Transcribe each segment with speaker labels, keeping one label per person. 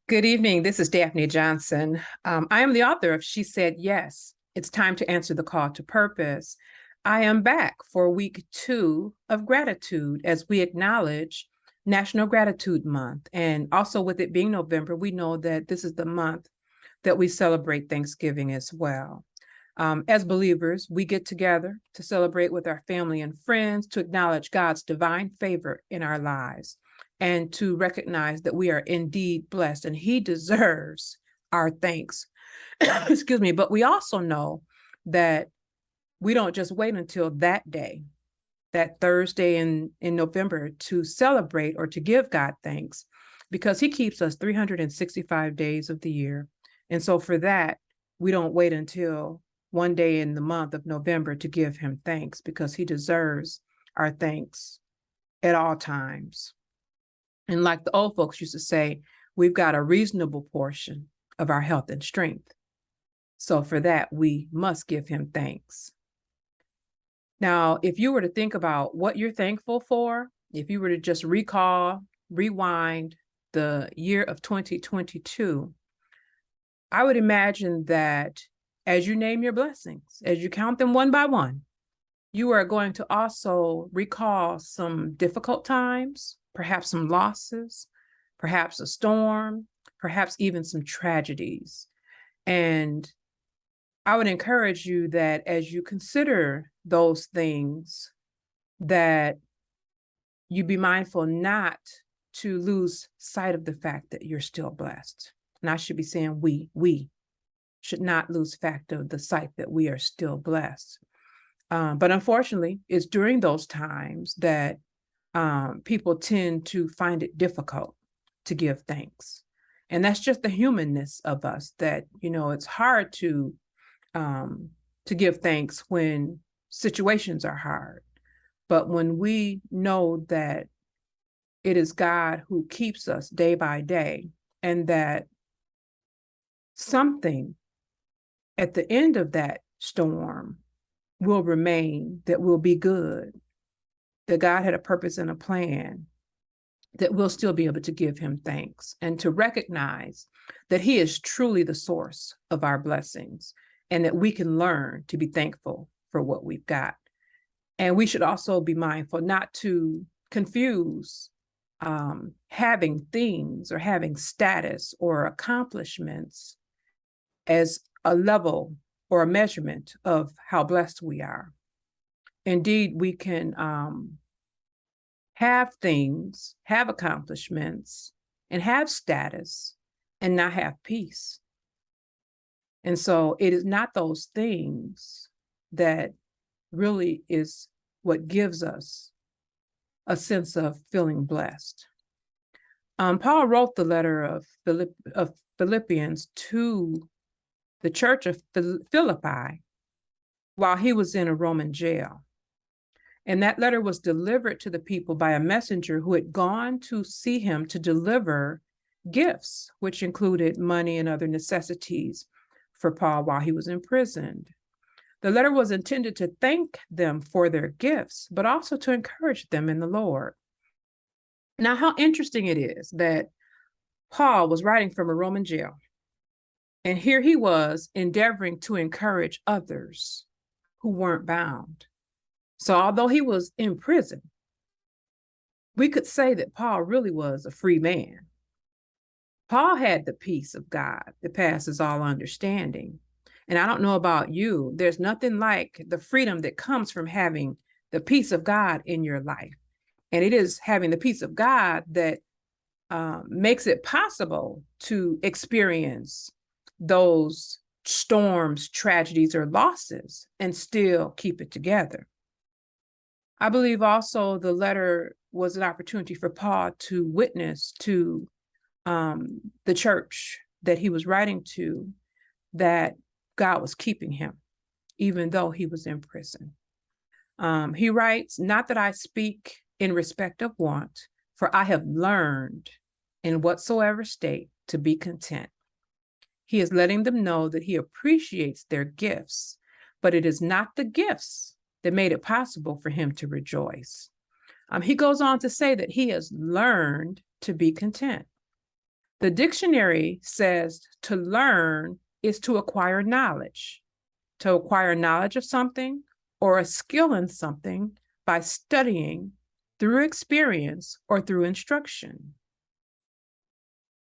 Speaker 1: Good evening. This is Daphne Johnson. I am the author of She Said Yes. It's time to answer the call to purpose. I am back for week 2 of gratitude as we acknowledge National Gratitude Month. And also, with it being November, we know that this is the month that we celebrate Thanksgiving as well. As believers, we get together to celebrate with our family and friends to acknowledge God's divine favor in our lives and to recognize that we are indeed blessed and He deserves our thanks. Excuse me. But we also know that we don't just wait until that day, that Thursday in November, to celebrate or to give God thanks, because He keeps us 365 days of the year. And so for that, we don't wait until one day in the month of November to give Him thanks, because He deserves our thanks at all times. And like the old folks used to say, we've got a reasonable portion of our health and strength. So for that, we must give Him thanks. Now, if you were to think about what you're thankful for, if you were to just rewind the year of 2022, I would imagine that as you name your blessings, as you count them one by one, you are going to also recall some difficult times, perhaps some losses, perhaps a storm, perhaps even some tragedies. And I would encourage you that as you consider those things, that you be mindful not to lose sight of the fact that you're still blessed. And I should be saying we should not lose fact of the sight that we are still blessed. But unfortunately, it's during those times that people tend to find it difficult to give thanks. And that's just the humanness of us, that, it's hard to give thanks when situations are hard. But when we know that it is God who keeps us day by day, and that something at the end of that storm will remain, that will be good, that God had a purpose and a plan, that we'll still be able to give Him thanks and to recognize that He is truly the source of our blessings, and that we can learn to be thankful for what we've got. And we should also be mindful not to confuse having things or having status or accomplishments as a level or a measurement of how blessed we are. Indeed, we can have things, have accomplishments, and have status, and not have peace. And so it is not those things that really is what gives us a sense of feeling blessed. Paul wrote the letter of Philippians to the church of Philippi while he was in a Roman jail. And that letter was delivered to the people by a messenger who had gone to see him to deliver gifts, which included money and other necessities for Paul while he was imprisoned. The letter was intended to thank them for their gifts, but also to encourage them in the Lord. Now, how interesting it is that Paul was writing from a Roman jail, and here he was endeavoring to encourage others who weren't bound. So although he was in prison, we could say that Paul really was a free man. Paul had the peace of God that passes all understanding. And I don't know about you, there's nothing like the freedom that comes from having the peace of God in your life. And it is having the peace of God that makes it possible to experience those storms, tragedies, or losses and still keep it together. I believe also the letter was an opportunity for Paul to witness to the church that he was writing to, that God was keeping him, even though he was in prison. He writes, "Not that I speak in respect of want, for I have learned in whatsoever state to be content." He is letting them know that he appreciates their gifts, but it is not the gifts that made it possible for him to rejoice. He goes on to say that he has learned to be content. The dictionary says to learn is to acquire knowledge of something or a skill in something by studying through experience or through instruction.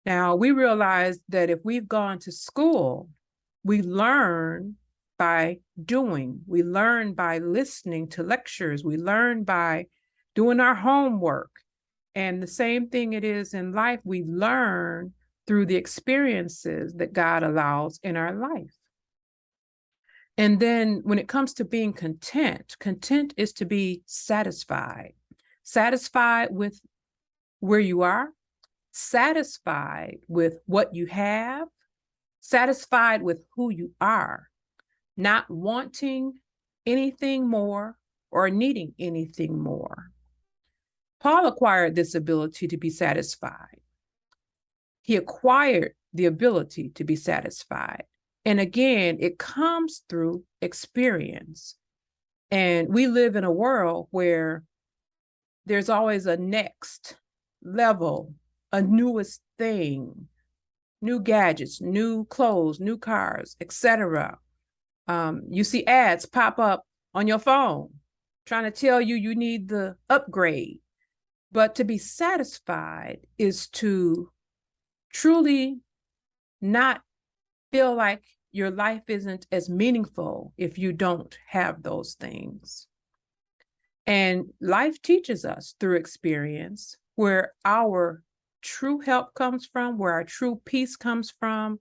Speaker 1: Now, we realize that if we've gone to school, we learn by doing, we learn by listening to lectures, we learn by doing our homework. And the same thing it is in life, we learn through the experiences that God allows in our life. And then when it comes to being content, content is to be satisfied with where you are, satisfied with what you have, satisfied with who you are, not wanting anything more or needing anything more. Paul acquired this ability to be satisfied. He acquired the ability to be satisfied. And again, it comes through experience. And we live in a world where there's always a next level, a newest thing, new gadgets, new clothes, new cars, etc. You see ads pop up on your phone trying to tell you you need the upgrade. But to be satisfied is to truly not feel like your life isn't as meaningful if you don't have those things. And life teaches us through experience where our true help comes from, where our true peace comes from,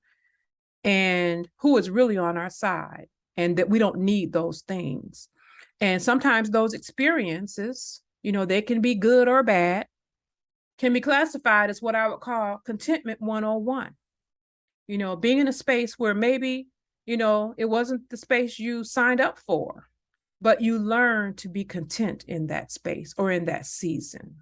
Speaker 1: and who is really on our side, and that we don't need those things. And sometimes those experiences, they can be good or bad, can be classified as what I would call contentment 101. Being in a space where maybe, it wasn't the space you signed up for, but you learn to be content in that space or in that season.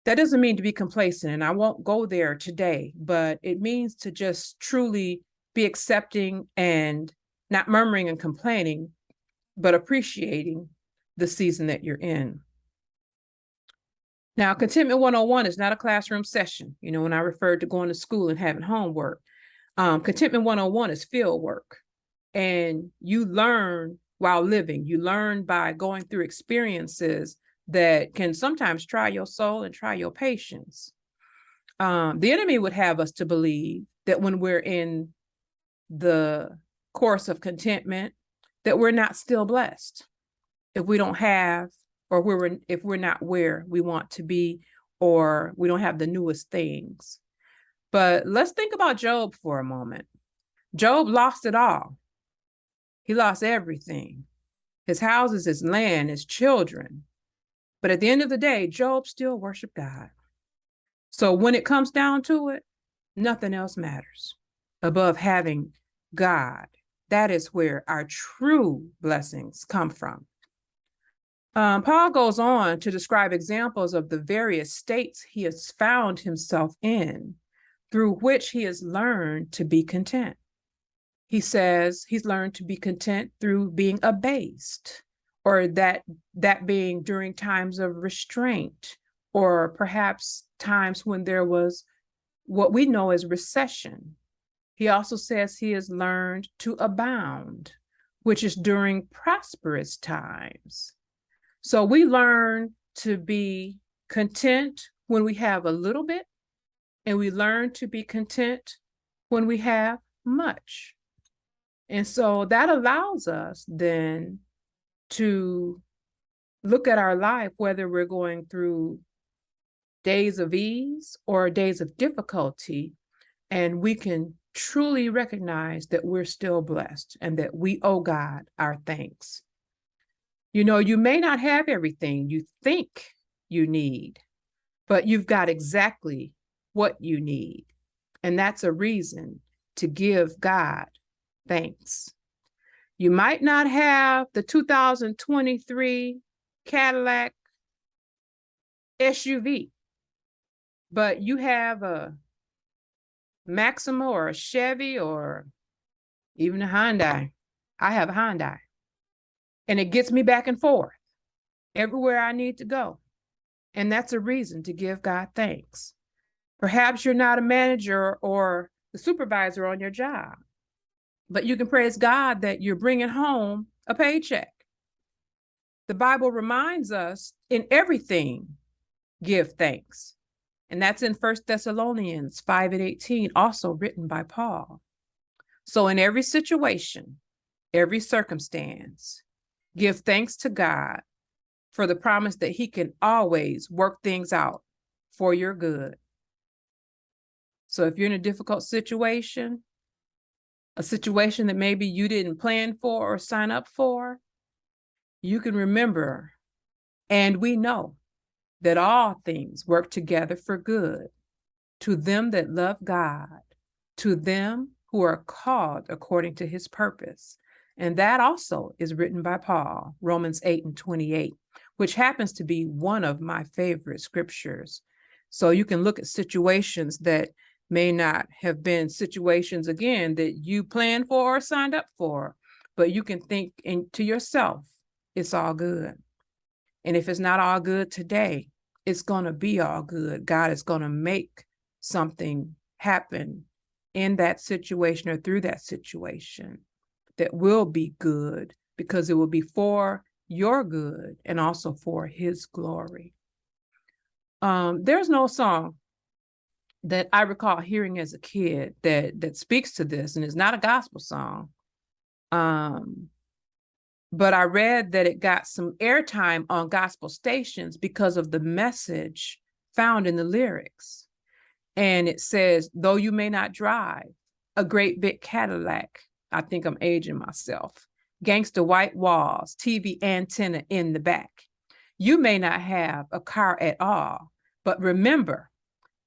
Speaker 1: That doesn't mean to be complacent, and I won't go there today, but it means to just truly be accepting and not murmuring and complaining, but appreciating the season that you're in. Now, Contentment 101 is not a classroom session. When I referred to going to school and having homework, Contentment 101 is field work. And you learn while living. You learn by going through experiences that can sometimes try your soul and try your patience. The enemy would have us to believe that when we're in the course of contentment, that we're not still blessed. If we don't have, or if we're not where we want to be, or we don't have the newest things. But let's think about Job for a moment. Job lost it all. He lost everything. His houses, his land, his children. But at the end of the day, Job still worshiped God. So when it comes down to it, nothing else matters above having God. That is where our true blessings come from. Paul goes on to describe examples of the various states he has found himself in, through which he has learned to be content. He says he's learned to be content through being abased, or that being during times of restraint, or perhaps times when there was what we know as recession. He also says he has learned to abound, which is during prosperous times. So we learn to be content when we have a little bit, and we learn to be content when we have much. And so that allows us then to look at our life, whether we're going through days of ease or days of difficulty, and we can truly recognize that we're still blessed and that we owe God our thanks. You may not have everything you think you need, but you've got exactly what you need. And that's a reason to give God thanks. You might not have the 2023 Cadillac SUV, but you have a Maxima or a Chevy or even a Hyundai. I have a Hyundai. And it gets me back and forth everywhere I need to go. And that's a reason to give God thanks. Perhaps you're not a manager or the supervisor on your job, but you can praise God that you're bringing home a paycheck. The Bible reminds us in everything, give thanks. And that's in 1 Thessalonians 5:18, also written by Paul. So in every situation, every circumstance, give thanks to God for the promise that he can always work things out for your good. So if you're in a difficult situation, a situation that maybe you didn't plan for or sign up for, you can remember, and we know that all things work together for good to them that love God, to them who are called according to his purpose. And that also is written by Paul, Romans 8:28, which happens to be one of my favorite scriptures. So you can look at situations that may not have been situations, again, that you planned for or signed up for, but you can think to yourself, it's all good. And if it's not all good today, it's going to be all good. God is going to make something happen in that situation or through that situation that will be good, because it will be for your good and also for his glory. There's no song that I recall hearing as a kid that speaks to this, and it's not a gospel song. But I read that it got some airtime on gospel stations because of the message found in the lyrics. And it says, though you may not drive a great big Cadillac, I think I'm aging myself, gangster white walls, TV antenna in the back. You may not have a car at all, but remember,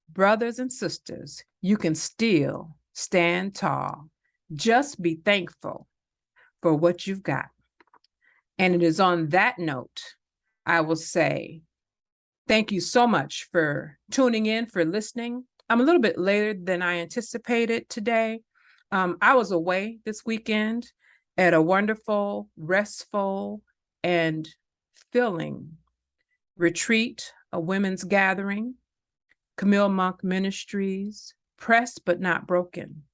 Speaker 1: brothers and sisters, you can still stand tall. Just be thankful for what you've got. And it is on that note, I will say, thank you so much for tuning in, for listening. I'm a little bit later than I anticipated today. I was away this weekend at a wonderful, restful, and filling retreat, a women's gathering, Camille Monk Ministries, Pressed but Not Broken.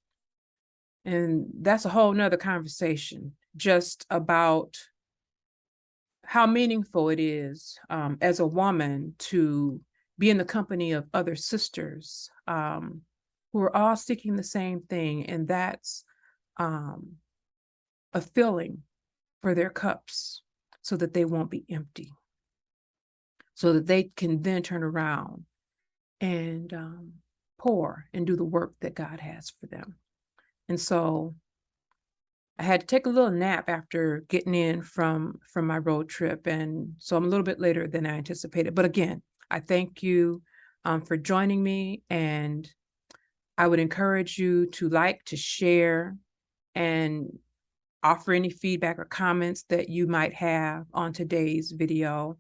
Speaker 1: And that's a whole nother conversation, just about how meaningful it is as a woman to be in the company of other sisters who are all seeking the same thing, and that's a filling for their cups so that they won't be empty, so that they can then turn around and pour and do the work that God has for them. And so I had to take a little nap after getting in from my road trip. And so I'm a little bit later than I anticipated. But again, I thank you for joining me. And I would encourage you to like, to share, and offer any feedback or comments that you might have on today's video.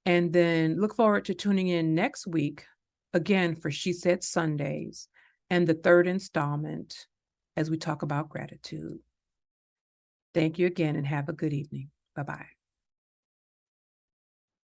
Speaker 1: And then look forward to tuning in next week, again, for She Said Sundays and the third installment as we talk about gratitude. Thank you again and have a good evening. Bye-bye.